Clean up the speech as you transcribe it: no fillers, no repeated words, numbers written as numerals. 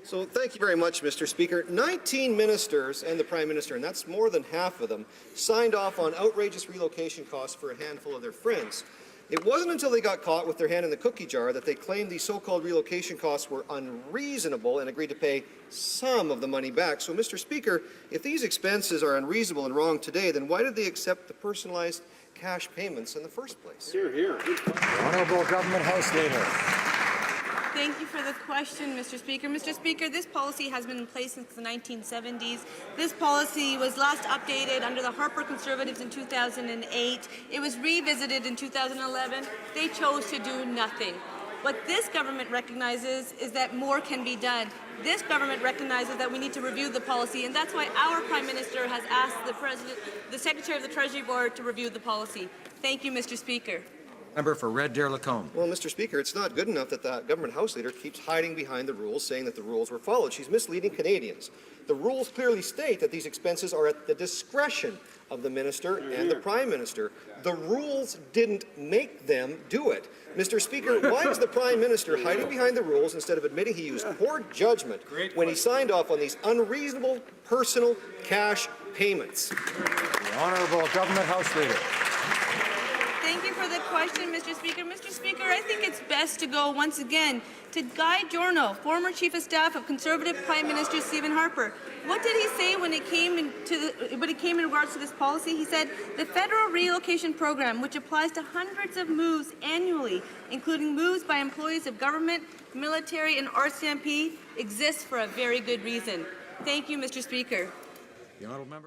So thank you very much, Mr. Speaker. 19 ministers and the Prime Minister, and that's more than half of them, signed off on outrageous relocation costs for a handful of their friends. It wasn't until they got caught with their hand in the cookie jar that they claimed these so-called relocation costs were unreasonable and agreed to pay some of the money back. So, Mr. Speaker, if these expenses are unreasonable and wrong today, then why did they accept the personalized cash payments in the first place? Hear, hear. Honourable Government House Leader. Thank you for the question, Mr. Speaker. Mr. Speaker, this policy has been in place since the 1970s. This policy was last updated under the Harper Conservatives in 2008. It was revisited in 2011. They chose to do nothing. What this government recognizes is that more can be done. This government recognizes that we need to review the policy, and that's why our Prime Minister has asked the Secretary of the Treasury Board to review the policy. Thank you, Mr. Speaker. Member for Red Deer Lacombe. Well, Mr. Speaker, it's not good enough that the government House Leader keeps hiding behind the rules, saying that the rules were followed. She's misleading Canadians. The rules clearly state that these expenses are at the discretion of the Minister and the Prime Minister. The rules didn't make them do it. Mr. Speaker, why is the Prime Minister hiding behind the rules instead of admitting he used poor judgment when he signed off on these unreasonable personal cash payments? The Honourable Government House Leader. Thank you for the question, Mr. Speaker. Mr. Speaker, I think it's best to go once again to Guy Giorno, former Chief of Staff of Conservative Prime Minister Stephen Harper. What did he say when it came in regards to this policy? He said the federal relocation program, which applies to hundreds of moves annually, including moves by employees of government, military, and RCMP, exists for a very good reason. Thank you, Mr. Speaker. The Honourable Member.